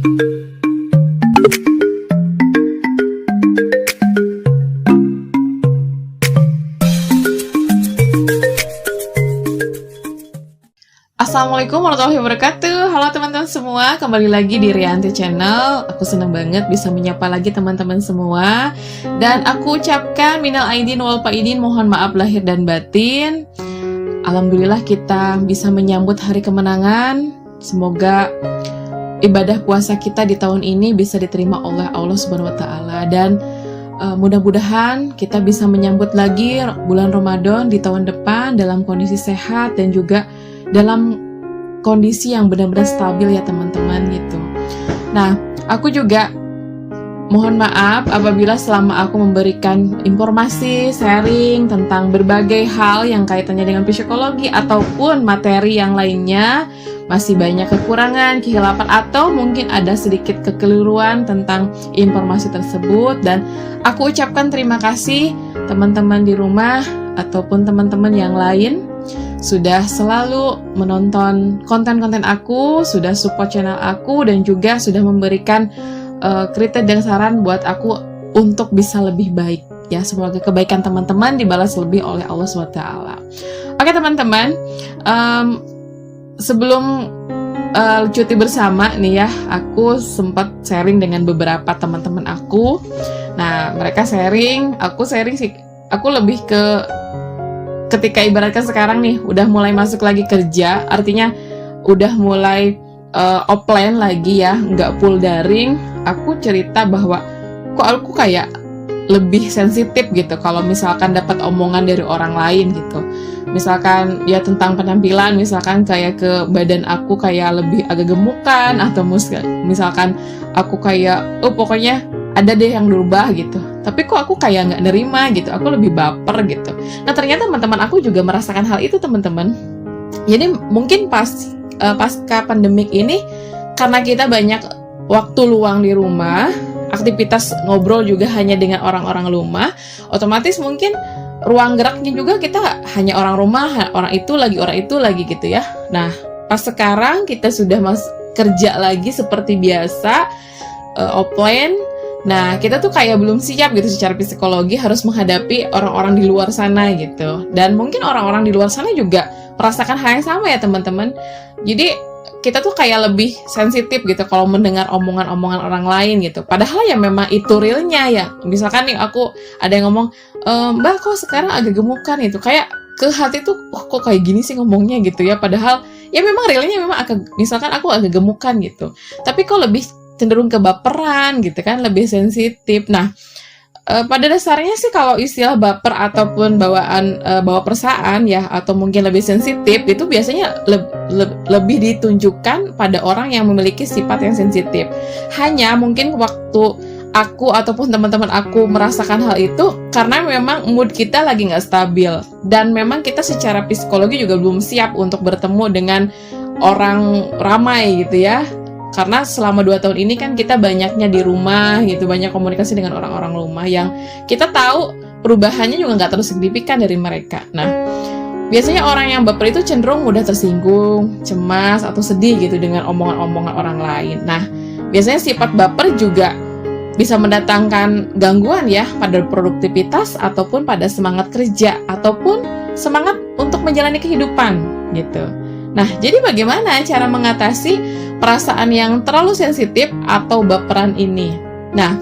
Assalamualaikum warahmatullahi wabarakatuh. Halo teman-teman semua, kembali lagi di Rianti Channel. Aku senang banget bisa menyapa lagi teman-teman semua. Dan aku ucapkan minal aidin wal faidin, mohon maaf lahir dan batin. Alhamdulillah kita bisa menyambut hari kemenangan. Semoga ibadah puasa kita di tahun ini bisa diterima oleh Allah Subhanahu wa taala, dan mudah-mudahan kita bisa menyambut lagi bulan Ramadan di tahun depan dalam kondisi sehat dan juga dalam kondisi yang benar-benar stabil ya teman-teman gitu. Nah, aku juga mohon maaf apabila selama aku memberikan informasi, sharing tentang berbagai hal yang kaitannya dengan psikologi ataupun materi yang lainnya masih banyak kekurangan, kehilapan, atau mungkin ada sedikit kekeliruan tentang informasi tersebut, dan aku ucapkan terima kasih teman-teman di rumah ataupun teman-teman yang lain sudah selalu menonton konten-konten aku, sudah support channel aku, dan juga sudah memberikan kritik dan saran buat aku untuk bisa lebih baik. Ya, semoga kebaikan teman-teman dibalas lebih oleh Allah SWT. Oke teman-teman, sebelum cuti bersama nih ya, aku sempat sharing dengan beberapa teman-teman aku. Nah, mereka sharing, aku sharing sih, aku lebih ke ketika ibaratkan sekarang nih udah mulai masuk lagi kerja, artinya udah mulai offline lagi ya, nggak full daring. Aku cerita bahwa kok aku kayak lebih sensitif gitu kalau misalkan dapat omongan dari orang lain gitu. Misalkan ya tentang penampilan, misalkan kayak ke badan aku kayak lebih agak gemukan, atau misalkan aku kayak pokoknya ada deh yang berubah gitu. Tapi kok aku kayak nggak nerima gitu, aku lebih baper gitu. Nah ternyata teman-teman aku juga merasakan hal itu teman-teman. Jadi mungkin pasca pandemik ini, karena kita banyak waktu luang di rumah, aktivitas ngobrol juga hanya dengan orang-orang rumah, otomatis mungkin ruang geraknya juga kita hanya orang rumah, orang itu lagi gitu ya. Nah pas sekarang kita sudah kerja lagi seperti biasa, offline. Nah, kita tuh kayak belum siap gitu secara psikologi harus menghadapi orang-orang di luar sana gitu. Dan mungkin orang-orang di luar sana juga merasakan hal yang sama ya teman-teman. Jadi kita tuh kayak lebih sensitif gitu kalau mendengar omongan-omongan orang lain gitu. Padahal ya memang itu realnya ya. Misalkan nih aku ada yang ngomong, Mbak kok sekarang agak gemukan itu. Kayak ke hati tuh, kok kayak gini sih ngomongnya gitu ya. Padahal ya memang realnya memang misalkan aku agak gemukan gitu. Tapi kok lebih cenderung kebaperan gitu kan, lebih sensitif. Nah, pada dasarnya sih kalau istilah baper ataupun bawa perasaan ya, atau mungkin lebih sensitif, itu biasanya lebih ditunjukkan pada orang yang memiliki sifat yang sensitif. Hanya mungkin waktu aku ataupun teman-teman aku merasakan hal itu karena memang mood kita lagi nggak stabil, dan memang kita secara psikologi juga belum siap untuk bertemu dengan orang ramai gitu ya. Karena selama 2 tahun ini kan kita banyaknya di rumah gitu, banyak komunikasi dengan orang-orang rumah yang kita tahu perubahannya juga nggak terlalu signifikan dari mereka. Nah, biasanya orang yang baper itu cenderung mudah tersinggung, cemas, atau sedih gitu dengan omongan-omongan orang lain. Nah, biasanya sifat baper juga bisa mendatangkan gangguan ya pada produktivitas ataupun pada semangat kerja ataupun semangat untuk menjalani kehidupan gitu. Nah, jadi bagaimana cara mengatasi perasaan yang terlalu sensitif atau baperan ini? Nah,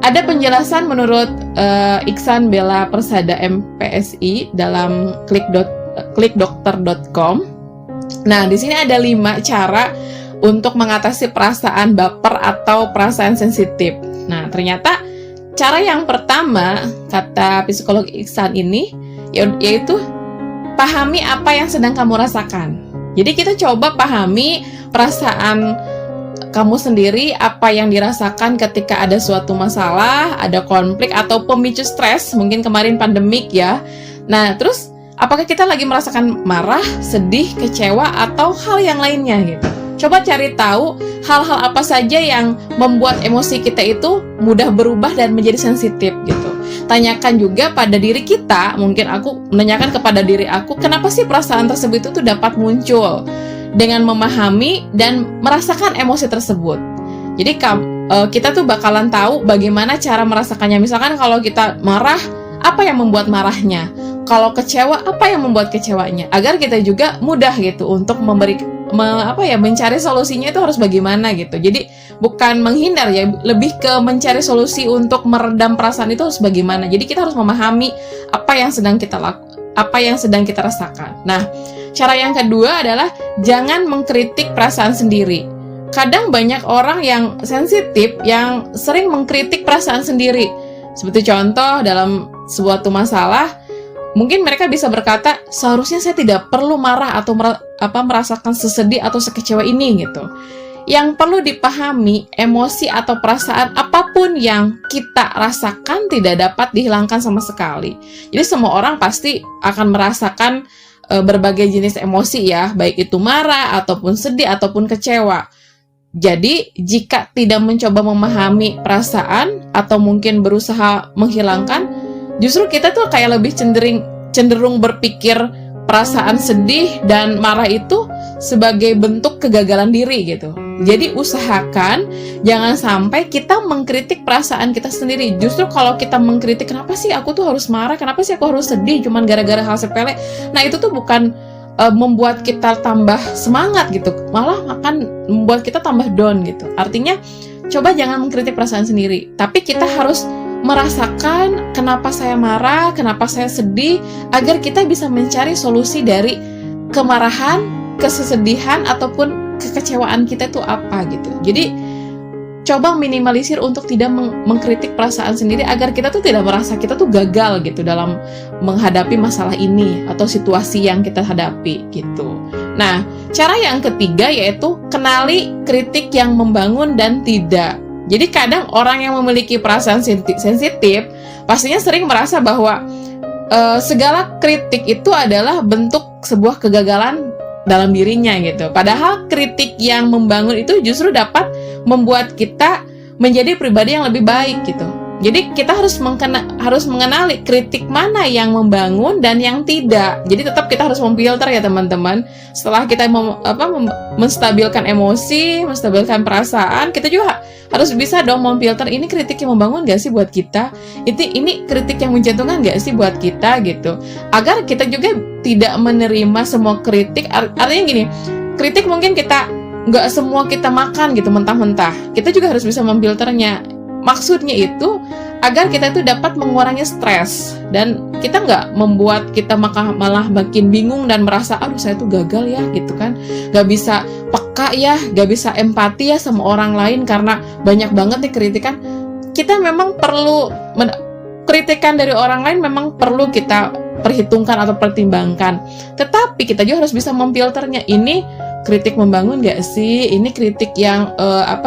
ada penjelasan menurut Iksan Bella Persada MPSI dalam klikdokter.com. Nah, di sini ada 5 cara untuk mengatasi perasaan baper atau perasaan sensitif. Nah, ternyata cara yang pertama, kata psikolog Iksan ini, yaitu pahami apa yang sedang kamu rasakan. Jadi kita coba pahami perasaan kamu sendiri, apa yang dirasakan ketika ada suatu masalah, ada konflik atau pemicu stres, mungkin kemarin pandemik ya. Nah, terus apakah kita lagi merasakan marah, sedih, kecewa, atau hal yang lainnya gitu. Coba cari tahu hal-hal apa saja yang membuat emosi kita itu mudah berubah dan menjadi sensitif gitu. Tanyakan juga pada diri kita, mungkin aku menanyakan kepada diri aku, kenapa sih perasaan tersebut itu dapat muncul? Dengan memahami dan merasakan emosi tersebut. Jadi kita tuh bakalan tahu bagaimana cara merasakannya. Misalkan kalau kita marah, apa yang membuat marahnya? Kalau kecewa, apa yang membuat kecewanya? Agar kita juga mudah gitu untuk mencari solusinya itu harus bagaimana gitu. Jadi bukan menghindar ya, lebih ke mencari solusi untuk meredam perasaan itu harus bagaimana. Jadi kita harus memahami apa yang sedang kita rasakan. Nah, cara yang kedua adalah jangan mengkritik perasaan sendiri. Kadang banyak orang yang sensitif yang sering mengkritik perasaan sendiri. Seperti contoh dalam suatu masalah, mungkin mereka bisa berkata, seharusnya saya tidak perlu marah atau merasakan sesedih atau sekecewa ini gitu. Yang perlu dipahami, emosi atau perasaan apapun yang kita rasakan tidak dapat dihilangkan sama sekali. Jadi semua orang pasti akan merasakan berbagai jenis emosi ya, baik itu marah ataupun sedih ataupun kecewa. Jadi, jika tidak mencoba memahami perasaan atau mungkin berusaha menghilangkan, justru kita tuh kayak lebih cenderung berpikir perasaan sedih dan marah itu sebagai bentuk kegagalan diri gitu. Jadi, usahakan jangan sampai kita mengkritik perasaan kita sendiri. Justru kalau kita mengkritik, kenapa sih aku tuh harus marah? Kenapa sih aku harus sedih? Cuman gara-gara hal sepele. Nah, itu tuh bukan membuat kita tambah semangat gitu, malah akan membuat kita tambah down gitu. Artinya coba jangan mengkritik perasaan sendiri, tapi kita harus merasakan kenapa saya marah, kenapa saya sedih, agar kita bisa mencari solusi dari kemarahan, kesedihan ataupun kekecewaan kita itu apa gitu. Jadi coba minimalisir untuk tidak mengkritik perasaan sendiri agar kita tuh tidak merasa kita tuh gagal gitu dalam menghadapi masalah ini atau situasi yang kita hadapi gitu. Nah, cara yang ketiga yaitu kenali kritik yang membangun dan tidak. Jadi kadang orang yang memiliki perasaan sensitif pastinya sering merasa bahwa segala kritik itu adalah bentuk sebuah kegagalan dalam dirinya gitu. Padahal kritik yang membangun itu justru dapat membuat kita menjadi pribadi yang lebih baik gitu. Jadi kita harus mengenali kritik mana yang membangun dan yang tidak. Jadi tetap kita harus memfilter ya teman-teman. Setelah kita menstabilkan emosi, menstabilkan perasaan, kita juga harus bisa dong memfilter ini kritik yang membangun gak sih buat kita? Ini kritik yang menjatuhkan gak sih buat kita gitu. Agar kita juga tidak menerima semua kritik. Artinya gini, kritik mungkin nggak semua kita makan gitu mentah-mentah. Kita juga harus bisa memfilternya. Maksudnya itu agar kita itu dapat mengurangi stres dan kita nggak membuat kita malah makin bingung dan merasa aduh saya tuh gagal ya gitu kan, nggak bisa peka ya, nggak bisa empati ya sama orang lain karena banyak banget nih kritikan. Kita memang perlu kritikan dari orang lain memang perlu kita perhitungkan atau pertimbangkan, tetapi kita juga harus bisa memfilternya. Ini kritik membangun nggak sih? Ini kritik yang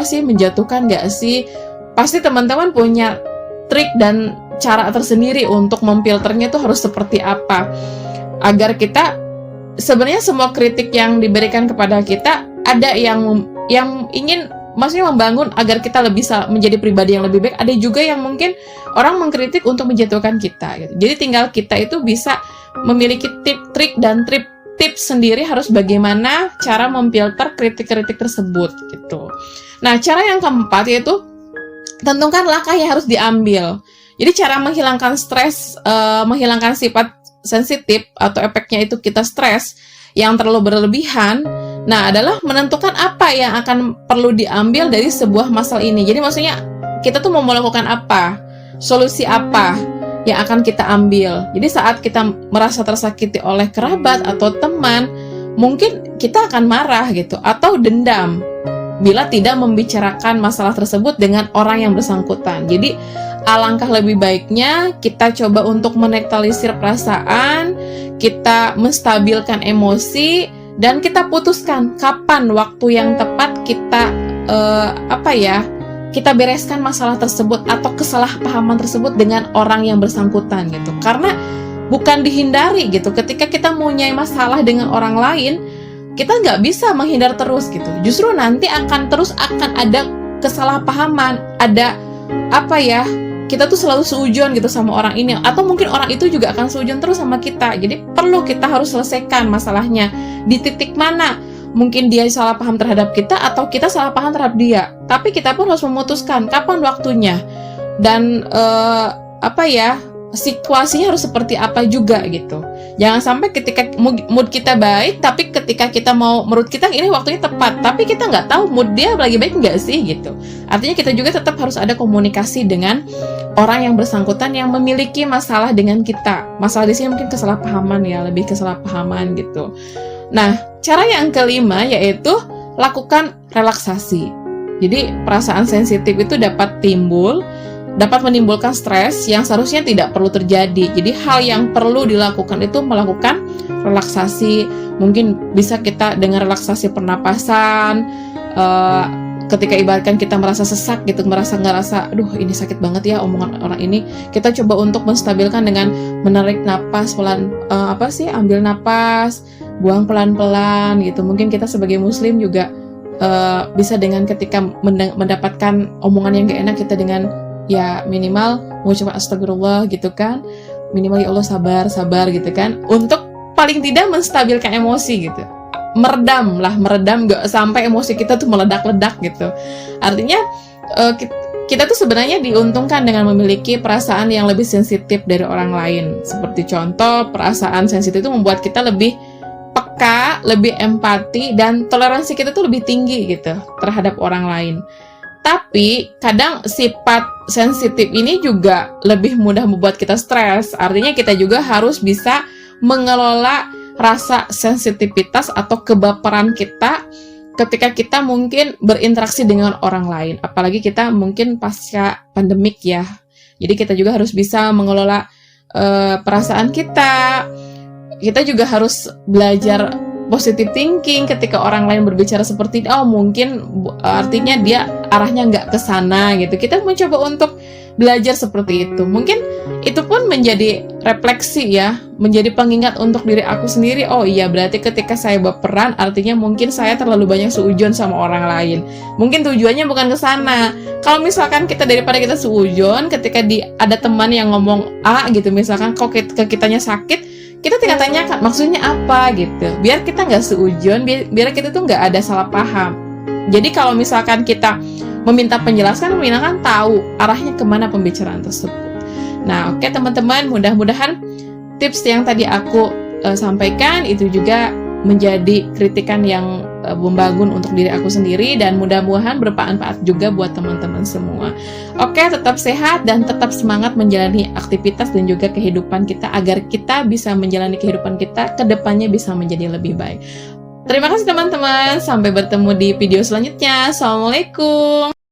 menjatuhkan nggak sih? Pasti teman-teman punya trik dan cara tersendiri untuk memfilternya itu harus seperti apa. Agar kita, sebenarnya semua kritik yang diberikan kepada kita, ada yang ingin, maksudnya membangun agar kita bisa menjadi pribadi yang lebih baik. Ada juga yang mungkin orang mengkritik untuk menjatuhkan kita. Gitu. Jadi tinggal kita itu bisa memiliki trik dan tips sendiri harus bagaimana cara memfilter kritik-kritik tersebut. Gitu. Nah, cara yang keempat yaitu tentukan langkah yang harus diambil. Jadi cara menghilangkan stres, menghilangkan sifat sensitif atau efeknya itu kita stres yang terlalu berlebihan, nah adalah menentukan apa yang akan perlu diambil dari sebuah masalah ini. Jadi maksudnya kita tuh mau melakukan apa, solusi apa yang akan kita ambil. Jadi saat kita merasa tersakiti oleh kerabat atau teman, mungkin kita akan marah gitu atau dendam bila tidak membicarakan masalah tersebut dengan orang yang bersangkutan. Jadi alangkah lebih baiknya kita coba untuk menetralisir perasaan, kita menstabilkan emosi, dan kita putuskan kapan waktu yang tepat kita kita bereskan masalah tersebut atau kesalahpahaman tersebut dengan orang yang bersangkutan gitu. Karena bukan dihindari gitu. Ketika kita mempunyai masalah dengan orang lain, kita nggak bisa menghindar terus gitu. Justru nanti akan ada kesalahpahaman, ada kita tuh selalu seujuan gitu sama orang ini, atau mungkin orang itu juga akan seujuan terus sama kita. Jadi perlu kita harus selesaikan masalahnya di titik mana mungkin dia salah paham terhadap kita atau kita salah paham terhadap dia. Tapi kita pun harus memutuskan kapan waktunya dan situasinya harus seperti apa juga gitu. Jangan sampai ketika mood kita baik, tapi ketika kita mau, menurut kita ini waktunya tepat, tapi kita nggak tahu mood dia lagi baik nggak sih gitu. Artinya kita juga tetap harus ada komunikasi dengan orang yang bersangkutan yang memiliki masalah dengan kita. Masalah di sini mungkin kesalahpahaman ya, lebih kesalahpahaman gitu. Nah, cara yang kelima yaitu lakukan relaksasi. Jadi perasaan sensitif itu dapat menimbulkan stres yang seharusnya tidak perlu terjadi. Jadi hal yang perlu dilakukan itu melakukan relaksasi. Mungkin bisa kita dengan relaksasi pernapasan, ketika ibaratkan kita merasa sesak gitu, ngerasa aduh ini sakit banget ya omongan orang ini, kita coba untuk menstabilkan dengan menarik napas pelan, ambil napas, buang pelan-pelan gitu. Mungkin kita sebagai muslim juga bisa dengan ketika mendapatkan omongan yang gak enak, kita dengan ya minimal mengucapkan astagfirullah gitu kan, minimal ya Allah sabar gitu kan, untuk paling tidak menstabilkan emosi gitu, meredam gak sampai emosi kita tuh meledak-ledak gitu. Artinya kita tuh sebenarnya diuntungkan dengan memiliki perasaan yang lebih sensitif dari orang lain. Seperti contoh, perasaan sensitif itu membuat kita lebih peka, lebih empati, dan toleransi kita tuh lebih tinggi gitu terhadap orang lain. Tapi kadang sifat sensitif ini juga lebih mudah membuat kita stres. Artinya kita juga harus bisa mengelola rasa sensitivitas atau kebaperan kita ketika kita mungkin berinteraksi dengan orang lain. Apalagi kita mungkin pasca pandemik ya. Jadi kita juga harus bisa mengelola perasaan kita. Kita juga harus belajar positive thinking ketika orang lain berbicara seperti mungkin artinya dia arahnya nggak ke sana gitu. Kita mencoba untuk belajar seperti itu. Mungkin itu pun menjadi refleksi ya, menjadi pengingat untuk diri aku sendiri. Oh iya, berarti ketika saya berperan artinya mungkin saya terlalu banyak suujon sama orang lain. Mungkin tujuannya bukan ke sana. Kalau misalkan kita daripada kita suujon, ketika ada teman yang ngomong A gitu, misalkan kok ke kitanya sakit, kita tinggal tanyakan maksudnya apa gitu, biar kita nggak seujon, biar kita tuh nggak ada salah paham. Jadi kalau misalkan kita meminta penjelasan, kan tahu arahnya kemana pembicaraan tersebut. Nah oke teman-teman, mudah-mudahan tips yang tadi aku sampaikan itu juga menjadi kritikan yang membangun untuk diri aku sendiri, dan mudah-mudahan bermanfaat juga buat teman-teman semua. Oke, tetap sehat dan tetap semangat menjalani aktivitas dan juga kehidupan kita, agar kita bisa menjalani kehidupan kita ke depannya bisa menjadi lebih baik. Terima kasih teman-teman, sampai bertemu di video selanjutnya. Assalamualaikum.